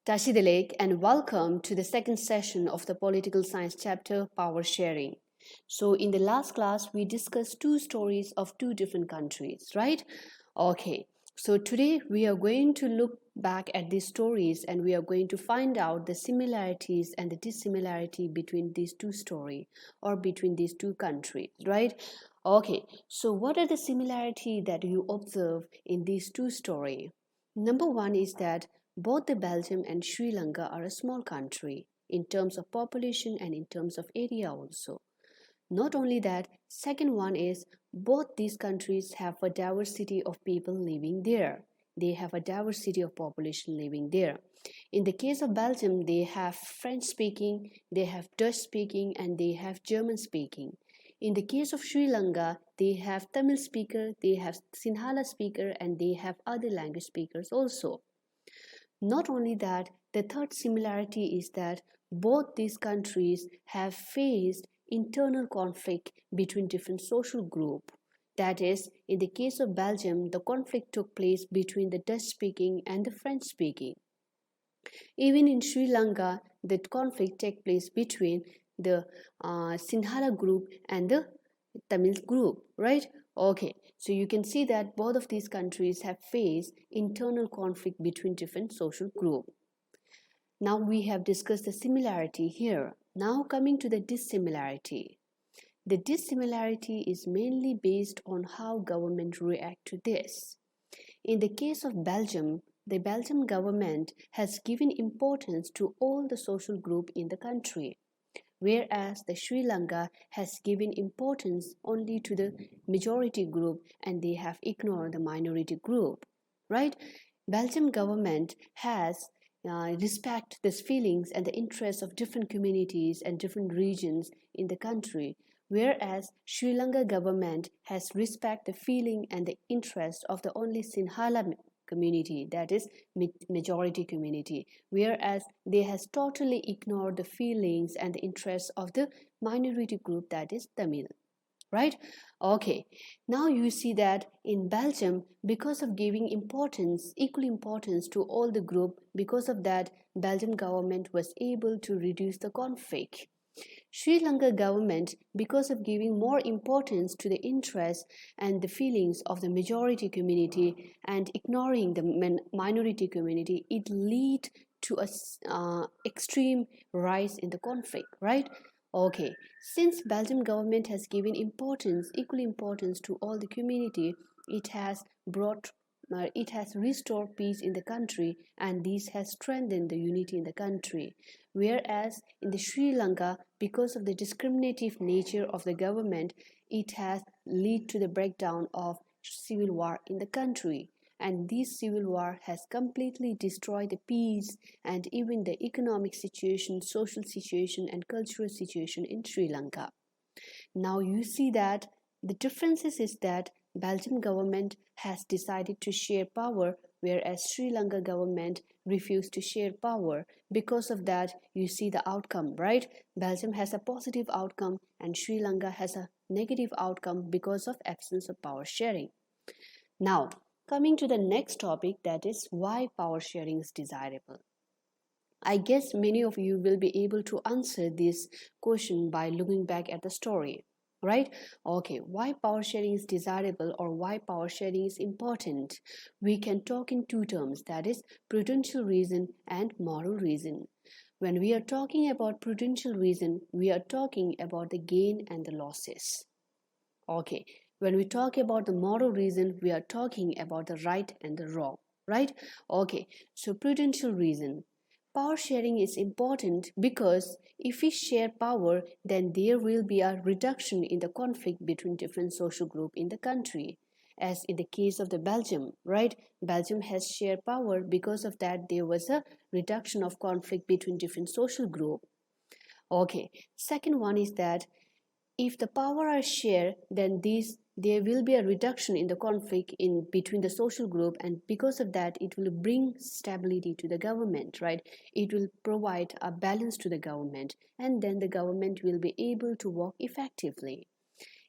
Tashi Dilek, and welcome to the second session of the Political Science chapter, Power Sharing. So, in the last class, we discussed two stories of two different countries, right? Okay, so today we are going to look back at these stories and we are going to find out the similarities and the dissimilarity between these two stories or between these two countries, right? Okay, so what are the similarities that you observe in these two stories? Number one is that both the Belgium and Sri Lanka are a small country in terms of population and in terms of area also. Not only that, second one is both these countries have a diversity of people living there. They have a diversity of population living there. In the case of Belgium, they have French speaking, they have Dutch speaking, and they have German speaking. In the case of Sri Lanka, they have Tamil speaker, they have Sinhala speaker, and they have other language speakers also. Not only that, the third similarity is that both these countries have faced internal conflict between different social groups. That is, in the case of Belgium, the conflict took place between the Dutch speaking and the French speaking. Even in Sri Lanka, the conflict took place between the Sinhala group and the Tamil group, right? Okay, so you can see that both of these countries have faced internal conflict between different social groups. Now we have discussed the similarity here. Now coming to the dissimilarity. The dissimilarity is mainly based on how government react to this. In the case of Belgium, the Belgian government has given importance to all the social group in the country, whereas the Sri Lanka has given importance only to the majority group and they have ignored the minority group, right? Belgium government has respect the feelings and the interests of different communities and different regions in the country, whereas Sri Lanka government has respect the feeling and the interest of the only Sinhala community, that is majority community, whereas they has totally ignored the feelings and the interests of the minority group, that is Tamil, right? Okay, now you see that in Belgium, because of giving importance, equal importance to all the group, because of that Belgian government was able to reduce the conflict. Sri Lanka government, because of giving more importance to the interests and the feelings of the majority community and ignoring the minority community, it lead to a extreme rise in the conflict, right? Okay, since Belgium government has given importance, equal importance to all the community, it has it has restored peace in the country and this has strengthened the unity in the country. Whereas in the Sri Lanka, because of the discriminative nature of the government, it has led to the breakdown of civil war in the country. And this civil war has completely destroyed the peace and even the economic situation, social situation, and cultural situation in Sri Lanka. Now you see that the differences is that Belgian government has decided to share power, whereas Sri Lanka government refused to share power. Because of that, you see the outcome, right? Belgium has a positive outcome and Sri Lanka has a negative outcome because of absence of power sharing. Now, coming to the next topic, that is why power sharing is desirable. I guess many of you will be able to answer this question by looking back at the story, right? Okay, why power sharing is desirable or why power sharing is important? We can talk in two terms, that is prudential reason and moral reason. When we are talking about prudential reason, we are talking about the gain and the losses. Okay, when we talk about the moral reason, we are talking about the right and the wrong, right? Okay, so prudential reason. Power sharing is important because if we share power, then there will be a reduction in the conflict between different social groups in the country. As in the case of the Belgium, right? Belgium has shared power, because of that there was a reduction of conflict between different social groups. Okay, second one is that if the power are shared, then there will be a reduction in the conflict in between the social group, and because of that it will bring stability to the government, right? It will provide a balance to the government and then the government will be able to work effectively.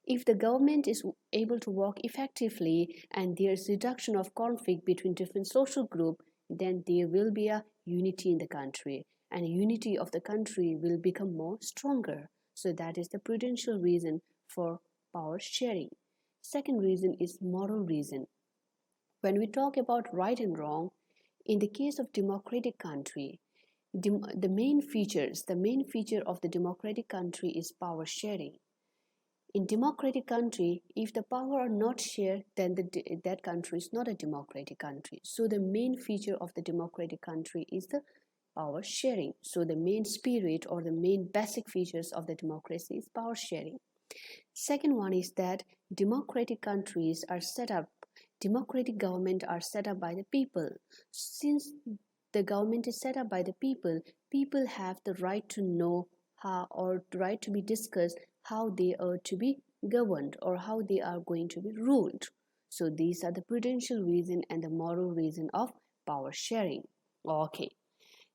If the government is able to work effectively and there is reduction of conflict between different social group, then there will be a unity in the country, and unity of the country will become more stronger. So that is the prudential reason for power sharing. Second reason is moral reason. When we talk about right and wrong, in the case of democratic country, the main feature of the democratic country is power sharing. In democratic country, if the power are not shared, then that country is not a democratic country. So the main feature of the democratic country is the power sharing. So the main spirit or the main basic features of the democracy is power sharing. Second one is that democratic countries are set up, democratic government are set up by the people. Since the government is set up by the people, people have the right to know how, or the right to be discussed how they are to be governed or how they are going to be ruled. So these are the prudential reason and the moral reason of power sharing. Okay.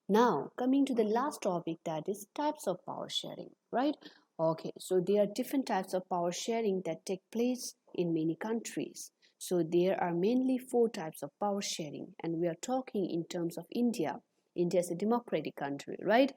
Now, coming to the last topic, that is types of power sharing, right? Okay, so there are different types of power sharing that take place in many countries. So there are mainly 4 types of power sharing, and we are talking in terms of India. India is a democratic country, right?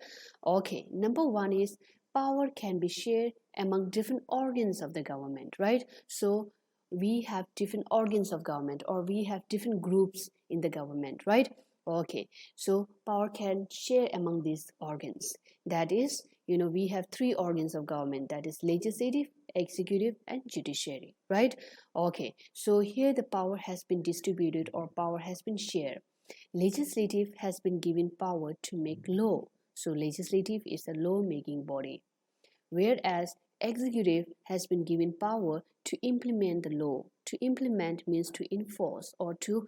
Okay, number 1 is power can be shared among different organs of the government, right? So we have different organs of government, or we have different groups in the government, right? Okay, so power can share among these organs. That is, we have 3 organs of government, that is legislative, executive, and judiciary, right? Okay, so here the power has been distributed or power has been shared. Legislative has been given power to make law. So legislative is a law making body, whereas executive has been given power to implement the law. To implement means to enforce or to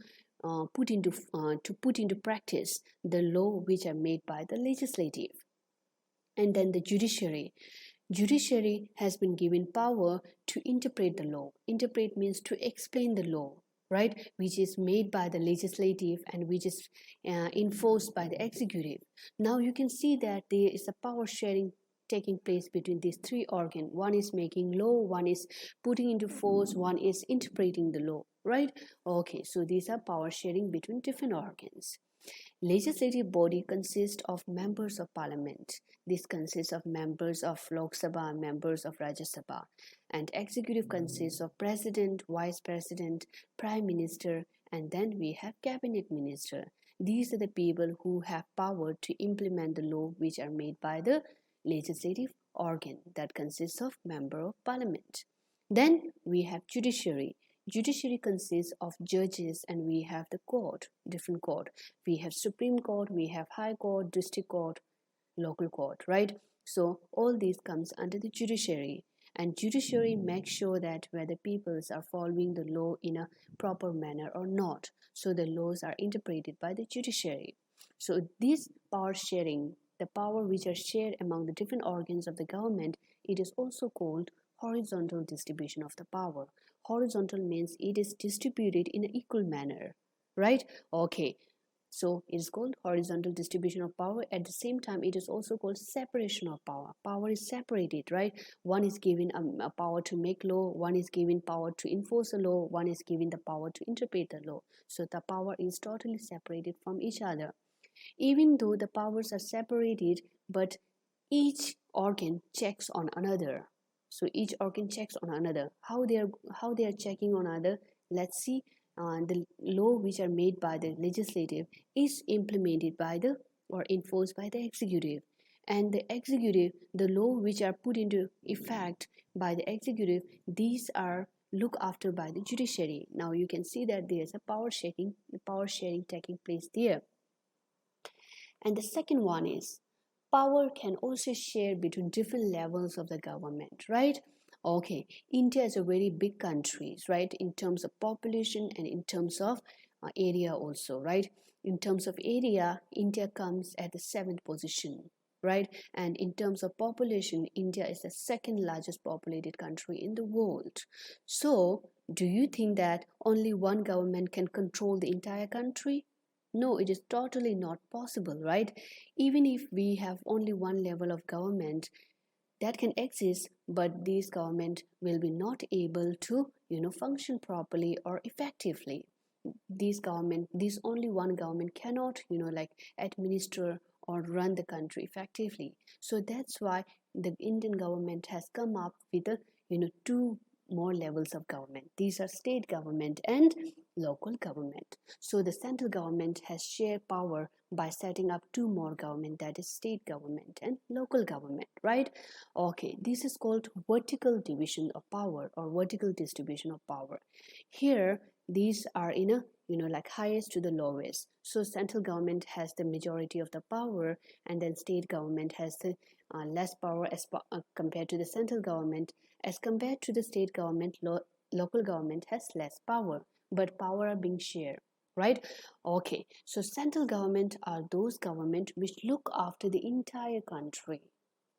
put into practice the law which are made by the legislative. And then the judiciary. Judiciary has been given power to interpret the law. Interpret means to explain the law, right, which is made by the legislative and which is enforced by the executive. Now you can see that there is a power sharing taking place between these 3 organs. One is making law, one is putting into force, one is interpreting the law, right? Okay, so these are power sharing between different organs. Legislative body consists of members of parliament. This consists of members of Lok Sabha, members of Rajya Sabha. And executive consists of president, vice president, prime minister, and then we have cabinet minister. These are the people who have power to implement the law which are made by the legislative organ that consists of member of parliament. Then we have judiciary. Judiciary consists of judges, and we have the court, different court. We have Supreme Court, we have High Court, District Court, local court, right? So all these comes under the judiciary, and judiciary makes sure that whether peoples are following the law in a proper manner or not. So the laws are interpreted by the judiciary. So this power sharing, the power which are shared among the different organs of the government, it is also called horizontal distribution of the power. Horizontal means it is distributed in an equal manner, right? Okay, so it is called horizontal distribution of power. At the same time, it is also called separation of power. Power is separated, right? One is given a power to make law, one is given power to enforce a law, one is given the power to interpret the law. So the power is totally separated from each other. Even though the powers are separated, but each organ checks on another. So each organ checks on another. How they are checking on other? Let's see. The law which are made by the legislative is implemented by the or enforced by the executive, and the executive, the law which are put into effect by the executive, these are looked after by the judiciary. Now you can see that there is a power sharing taking place there. And the second one is power can also share between different levels of the government, right? Okay, India is a very big country, right, in terms of population and in terms of area also, right? In terms of area, India comes at the 7th position, right? And in terms of population, India is the 2nd largest populated country in the world. So do you think that only one government can control the entire country? No, it is totally not possible, right? Even if we have only one level of government that can exist, but this government will be not able to, function properly or effectively. this only one government cannot, like administer or run the country effectively. So that's why the Indian government has come up with a, two more levels of government. These are state government and local government. So the central government has shared power by setting up two more government, that is state government and local government, right? Okay, this is called vertical division of power or vertical distribution of power. Here these are in a, like highest to the lowest. So central government has the majority of the power, and then state government has the less power compared to the central government. As compared to the state government, local government has less power, but power are being shared, right? Okay, so central government are those government which look after the entire country.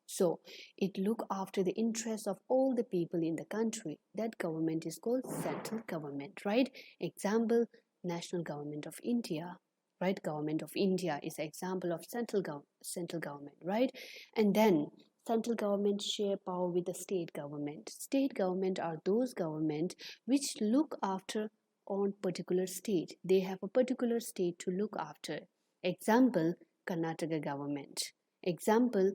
So it look after the interests of all the people in the country. That government is called central government, right? Example, national government of India, right? Government of India is an example of central government, right? And then central government share power with the state government. State government are those government which look after on particular state. They have a particular state to look after. Example, Karnataka government. Example,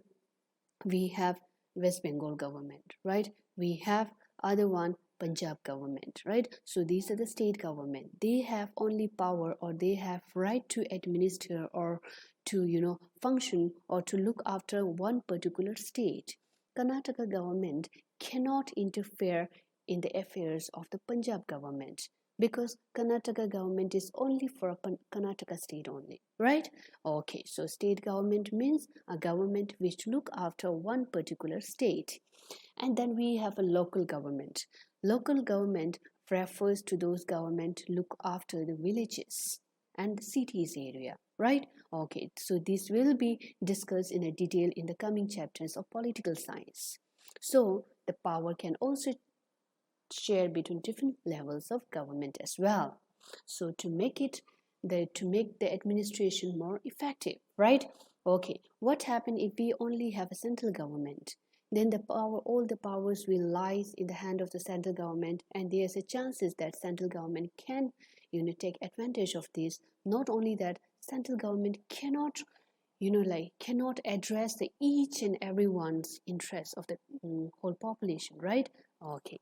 we have West Bengal government, right? We have other one, Punjab government, right? So these are the state government. They have only power, or they have right to administer or to, function or to look after one particular state. Karnataka government cannot interfere in the affairs of the Punjab government, because Karnataka government is only for Karnataka state only, right? Okay, so state government means a government which look after one particular state. And then we have a local government. Local government refers to those government look after the villages and the cities area, right? Okay, so this will be discussed in a detail in the coming chapters of political science. So the power can also share between different levels of government as well. So to make the administration more effective, right? Okay, what happens if we only have a central government? Then all the powers will lies in the hand of the central government, and there's a chances that central government can, take advantage of this. Not only that, central government cannot, cannot address the each and everyone's interest of the whole population, right? Okay.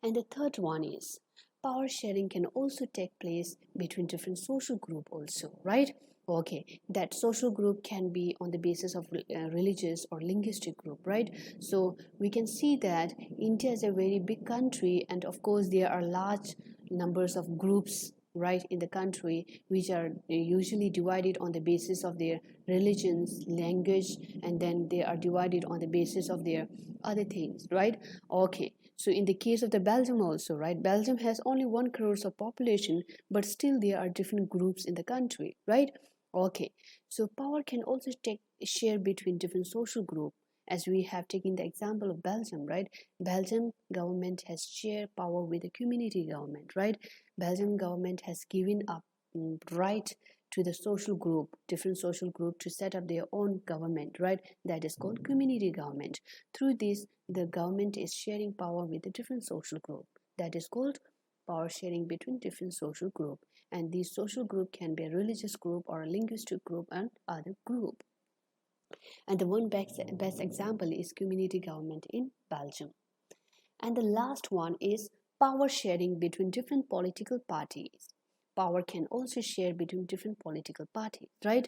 And the third one is power sharing can also take place between different social group also, right? Okay, that social group can be on the basis of religious or linguistic group, right? So we can see that India is a very big country, and of course there are large numbers of groups, right, in the country, which are usually divided on the basis of their religions, language, and then they are divided on the basis of their other things, right? Okay, so in the case of the Belgium also, right, Belgium has only 1 crore of population, but still there are different groups in the country, right? Okay, so power can also share between different social groups, as we have taken the example of Belgium, right? Belgium government has shared power with the community government, right? Belgium government has given up right to the social group, different social group, to set up their own government, right? That is called community government. Through this, the government is sharing power with the different social group. That is called power sharing between different social group. And these social group can be a religious group or a linguistic group and other group. And the one best example is community government in Belgium. And the last one is power sharing between different political parties. Power can also share between different political parties, right?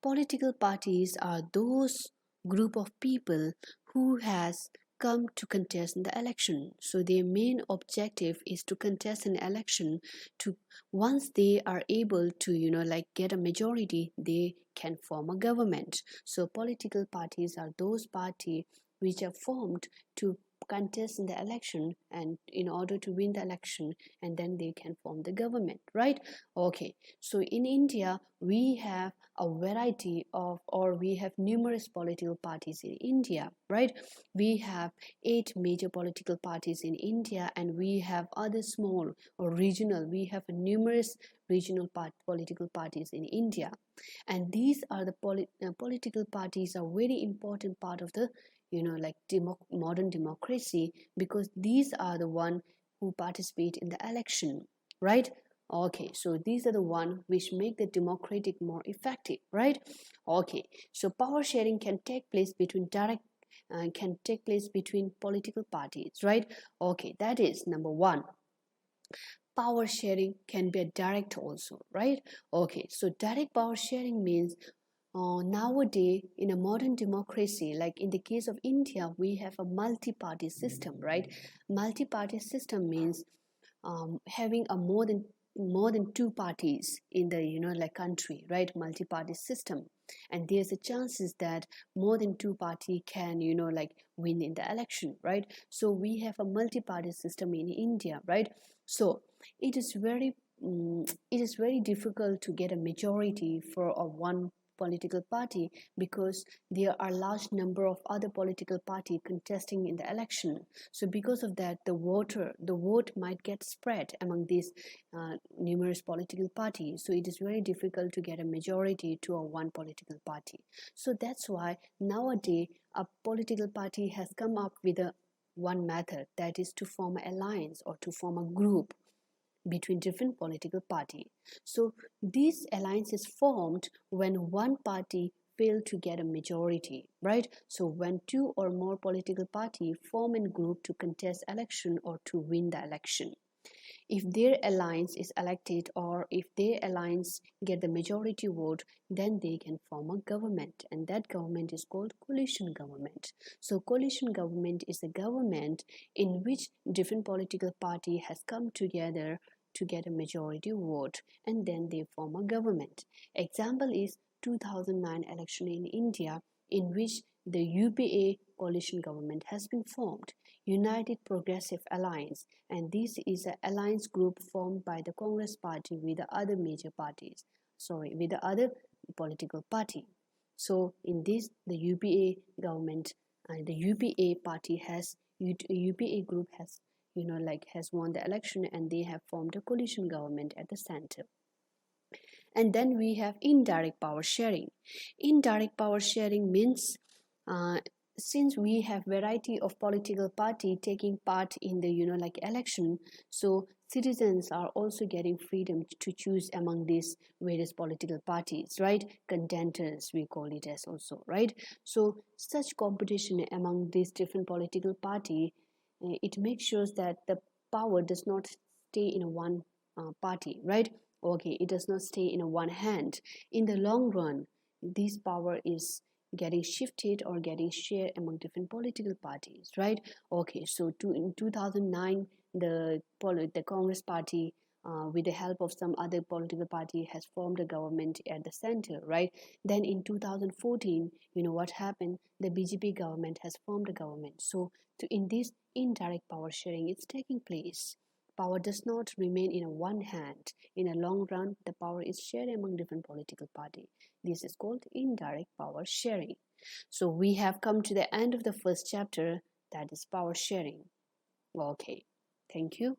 Political parties are those group of people who has come to contest in the election. So their main objective is to contest an election. To once they are able to get a majority, they can form a government. So political parties are those parties which are formed to contest in the election, and in order to win the election, and then they can form the government, right? Okay, so in India we have a variety of, or we have numerous political parties in India, right? We have 8 major political parties in India, and we have other small or regional, we have numerous regional political parties in India. And these are the political parties are very important part of the modern democracy, because these are the one who participate in the election, right? Okay, so these are the one which make the democratic more effective, right? Okay, so power sharing can take place between political parties, right? Okay, that is number one. Power sharing can be a direct also, right? Okay, so direct power sharing means nowadays in a modern democracy, like in the case of India, we have a multi-party system, right? Multi-party system means having a more than two parties in the like country, right? Multi-party system, and there's a chances that more than two party can like win in the election, right? So we have a multi-party system in India, right? So it is very difficult to get a majority for a one political party, because there are large number of other political party contesting in the election. So because of that, the vote might get spread among these numerous political parties. So it is very difficult to get a majority to a one political party. So that's why nowadays a political party has come up with a one method, that is to form an alliance or to form a group between different political party. So this alliance is formed when one party fail to get a majority, right? So when two or more political party form a group to contest election or to win the election, if their alliance is elected or if their alliance get the majority vote, then they can form a government, and that government is called coalition government. So coalition government is a government in which different political party has come together to get a majority vote, and then they form a government. Example is 2009 election in India, in which the UPA coalition government has been formed, United Progressive Alliance, and this is an alliance group formed by the Congress party with the other major parties, with the other political party. So in this, the UPA government and the UPA party has UPA group has has won the election, and they have formed a coalition government at the center. And then we have indirect power sharing. Indirect power sharing means uh, since we have variety of political party taking part in the election, so citizens are also getting freedom to choose among these various political parties, right? Contenders, we call it as also, right? So such competition among these different political party, it makes sure that the power does not stay in one party, right? Okay, it does not stay in one hand. In the long run, this power is getting shifted or getting shared among different political parties, right? Okay, so in 2009, the Congress party, with the help of some other political party, has formed a government at the center, right? Then in 2014, what happened? The BJP government has formed a government. So in this indirect power sharing, it's taking place. Power does not remain in one hand. In a long run, the power is shared among different political parties. This is called indirect power sharing. So we have come to the end of the first chapter, that is power sharing. Okay, thank you.